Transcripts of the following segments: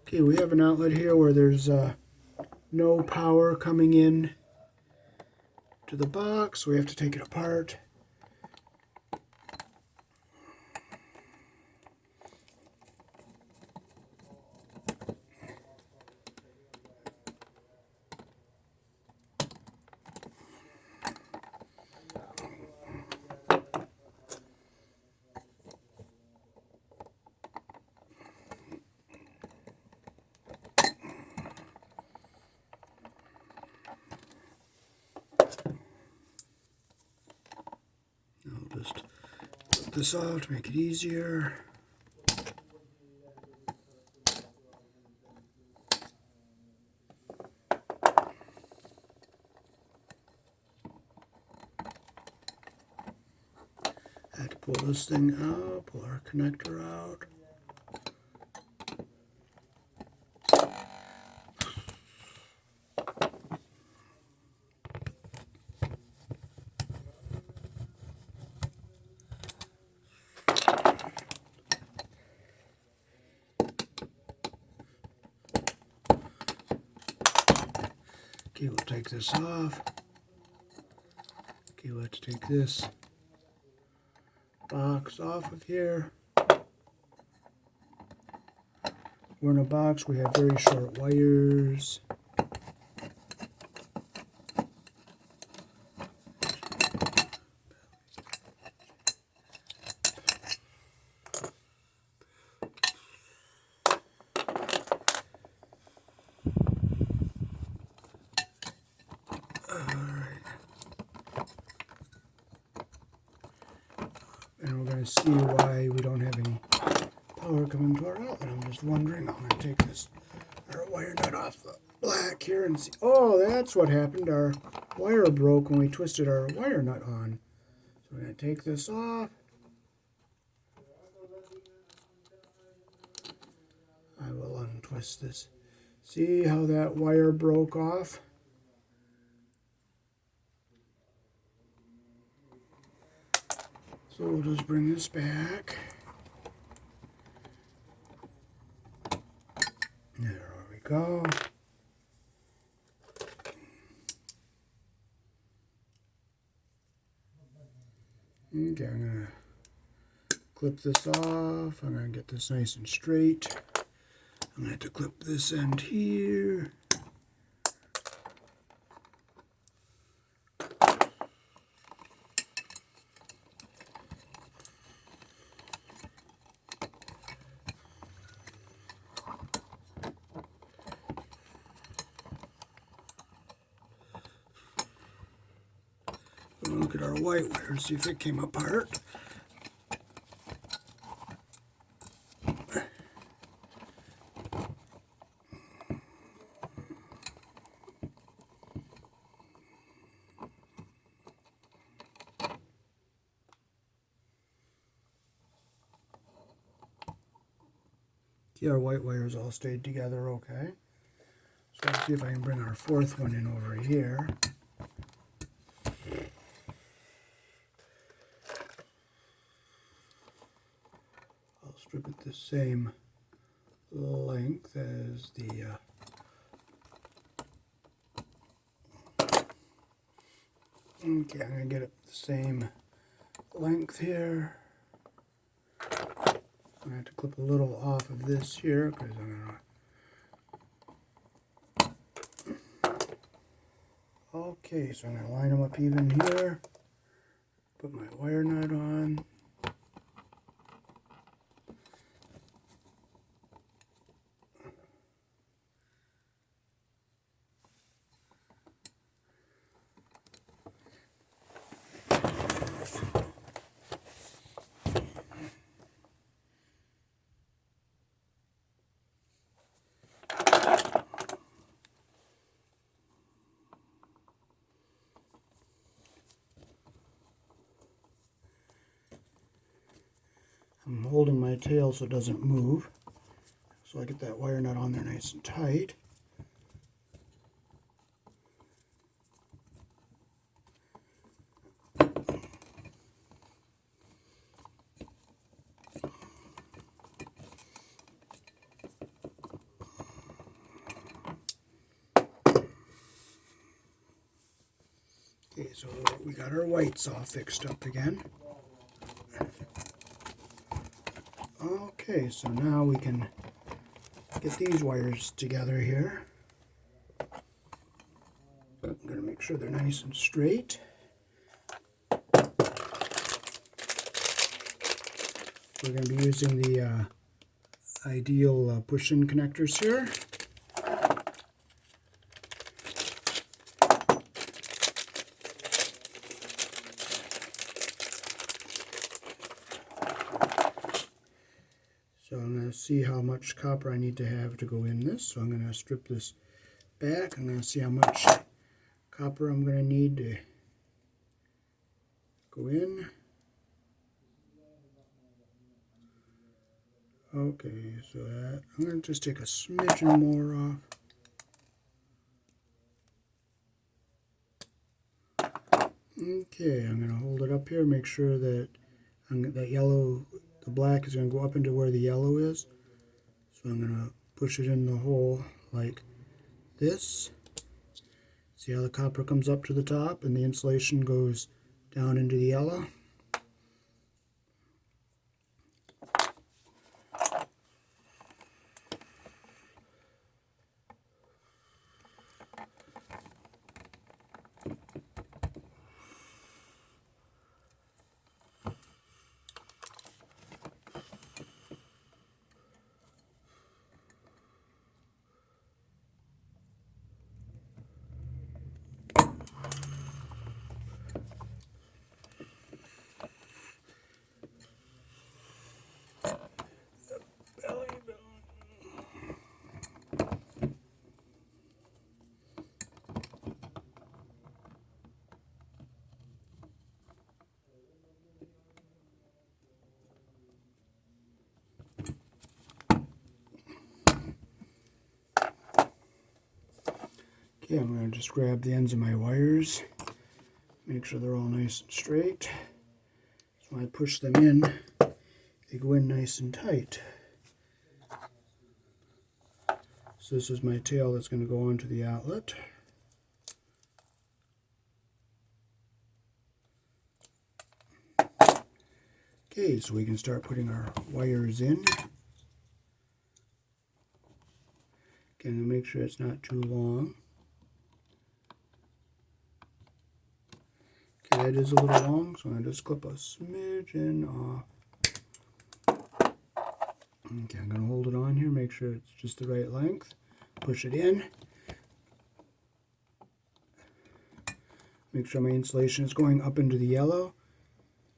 Okay, we have an outlet here where there's no power coming in to the box. We have to take it apart. I'll just put this off to make it easier. I had to pull this thing out, pull our connector out. Okay, we'll take this off. Okay, we'll have to take this box off of here. We're in a box, we have very short wires. And we're going to see why we don't have any power coming to our outlet. I'm just wondering. I'm going to take this our wire nut off the black here and see. Oh, that's what happened. Our wire broke when we twisted our wire nut on. So we're going to take this off. I will untwist this. See how that wire broke off? So we'll just bring this back. There we go. Okay, I'm going to clip this off. I'm going to get this nice and straight. I'm going to have to clip this end here. We'll look at our white wire and see if it came apart. See, our white wires all stayed together okay. So let's see if I can bring our fourth one in over here. I'll strip it the same length as the okay, I'm going to get it the same length here. I have to clip a little off of this here because I'm gonna. Okay, so I'm gonna line them up even here. Put my wire nut on. I'm holding my tail so it doesn't move. So I get that wire nut on there nice and tight. so we got our whites all fixed up again. Okay, so now we can get these wires together here. I'm going to make sure they're nice and straight. We're going to be using the ideal push-in connectors here. So I'm going to see how much copper I need to have to go in this. So I'm going to strip this back. I'm going to see how much copper I'm going to need to go in. Okay, so that, I'm going to just take a smidgen more off. Okay, I'm going to hold it up here, make sure that that yellow, the black is going to go up into where the yellow is. So I'm going to push it in the hole like this. See how the copper comes up to the top and the insulation goes down into the yellow? Okay, I'm going to just grab the ends of my wires, make sure they're all nice and straight. So when I push them in, they go in nice and tight. So this is my tail that's going to go onto the outlet. Okay, so we can start putting our wires in. Again, make sure it's not too long. Okay, that is a little long, so I'm going to just clip a smidgen off. Okay, I'm going to hold it on here, make sure it's just the right length. Push it in. Make sure my insulation is going up into the yellow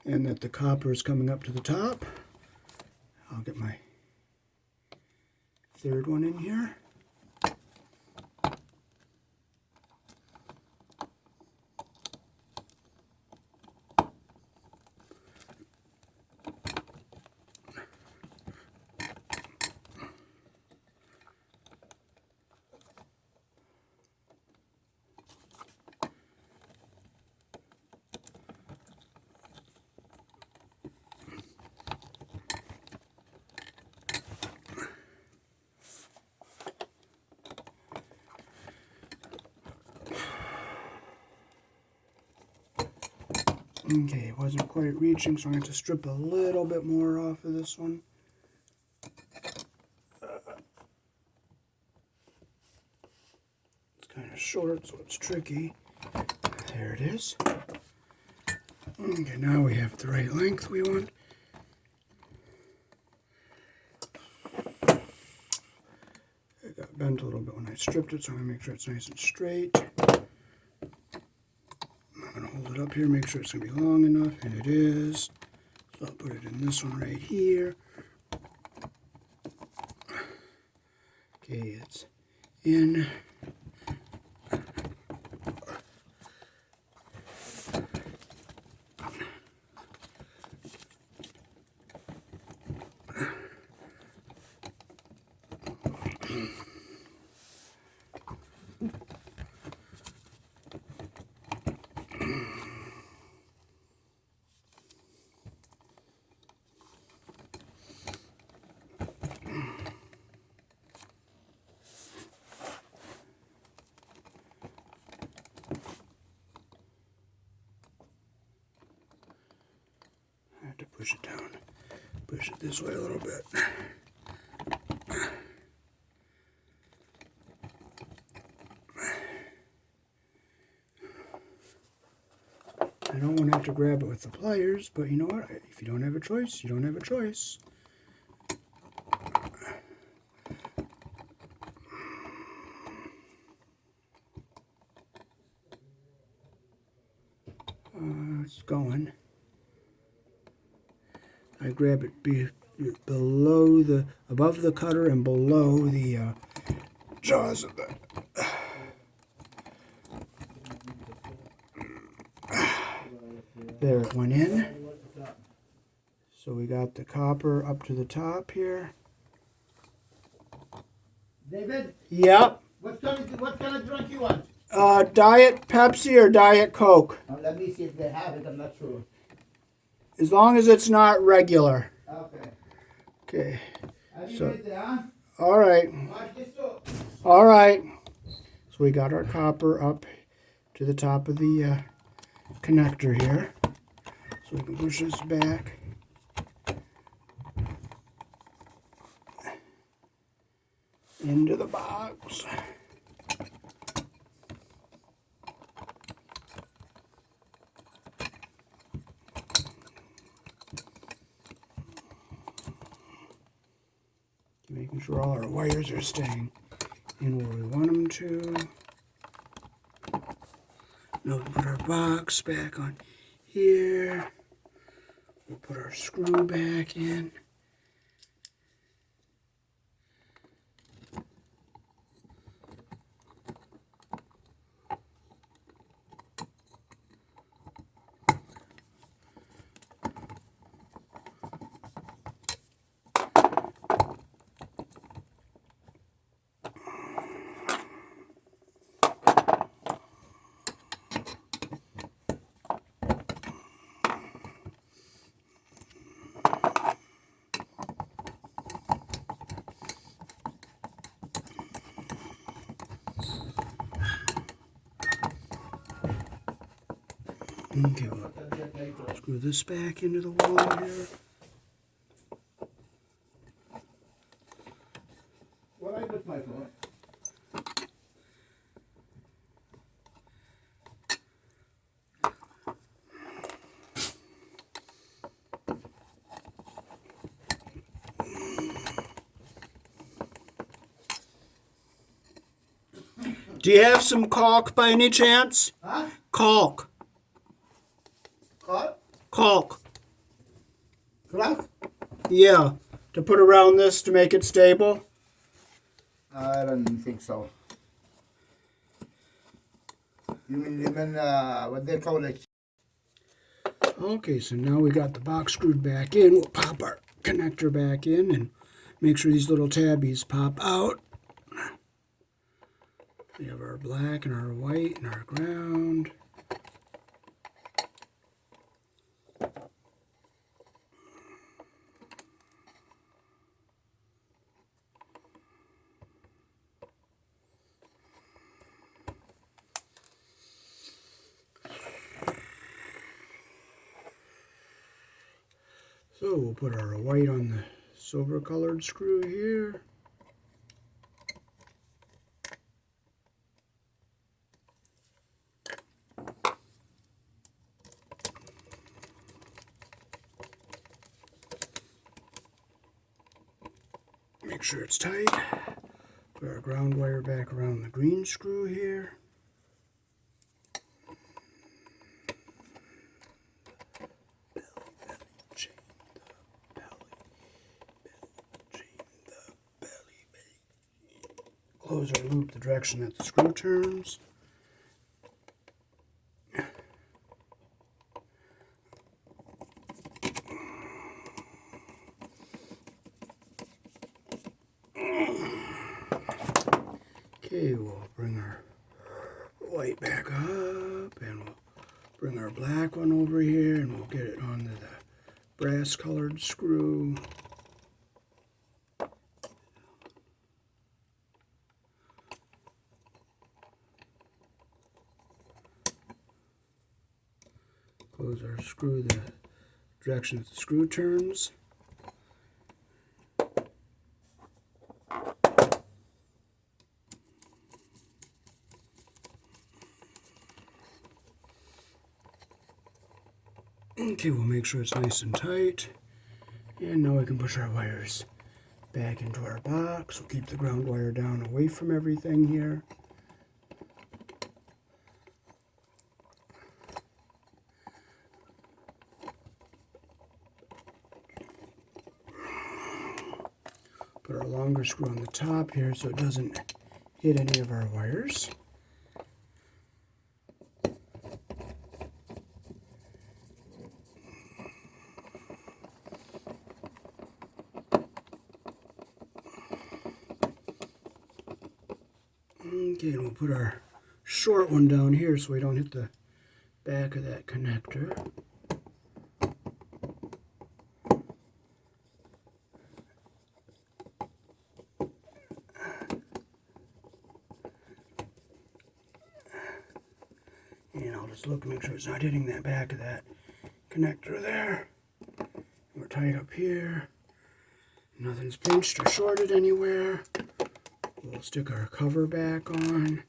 and that the copper is coming up to the top. I'll get my third one in here. Okay, it wasn't quite reaching, so I'm going to strip a little bit more off of this one. It's kind of short, so it's tricky. There it is. Okay, now we have the right length we want. It got bent a little bit when I stripped it, so I'm going to make sure it's nice and straight. I'm going to hold it up here, make sure it's going to be long enough, and it is. So I'll put it in this one right here. Okay, it's in. push it down. Push it this way a little bit. I don't want to have to grab it with the pliers, but you know what? If you don't have a choice, you don't have a choice. It's going. I grab it above the cutter and below the jaws of the. There it went in. So we got the copper up to the top here. David? Yep. What kind of drink you want? Diet Pepsi or Diet Coke? Let me see if they have it. I'm not sure. As long as it's not regular. Okay. Okay. Are you So, ready, huh? all right. Watch this too. All right. So we got our copper up to the top of the connector here. So we can push this back. Into the box. Making sure all our wires are staying in where we want them to. Now we'll put our box back on here. We'll put our screw back in. Okay, we'll screw this back into the wall here. What I put my phone? Do you have some caulk by any chance? Huh? Caulk. What? Caulk. Clock? Yeah. To put around this to make it stable? I don't think so. You mean what they call it? Okay, so now we got the box screwed back in. We'll pop our connector back in and make sure these little tabbies pop out. We have our black and our white and our ground. So we'll put our white on the silver colored screw here. Make sure it's tight. Put our ground wire back around the green screw here. Close our loop the direction that the screw turns. Okay, we'll bring our white back up and we'll bring our black one over here and we'll get it onto the brass colored screw. Close our screw the direction that the screw turns. Okay, we'll make sure it's nice and tight. And now we can push our wires back into our box. We'll keep the ground wire down away from everything here. Put our longer screw on the top here so it doesn't hit any of our wires. Okay, and we'll put our short one down here so we don't hit the back of that connector. And I'll just look to make sure it's not hitting that back of that connector there. We're tight up here. Nothing's pinched or shorted anywhere. We'll stick our cover back on.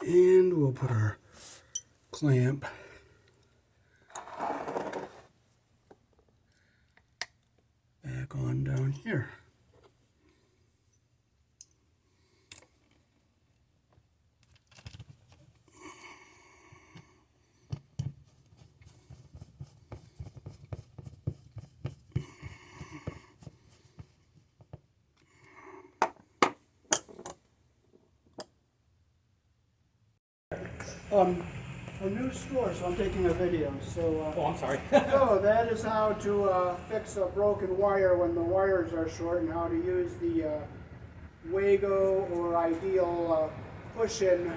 And we'll put our clamp back on down here. A new store, so I'm taking a video. So, Oh, I'm sorry. so that is how to fix a broken wire when the wires are short, and how to use the Wago or Ideal push-in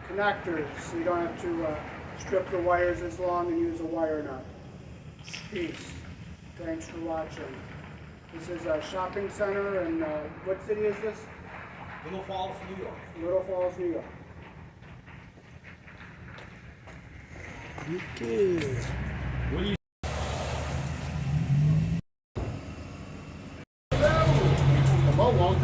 connectors, so you don't have to strip the wires as long and use a wire nut. Peace. Thanks for watching. This is a shopping center, and what city is this? Little Falls, New York. Little Falls, New York. Okay. What do you? About long time.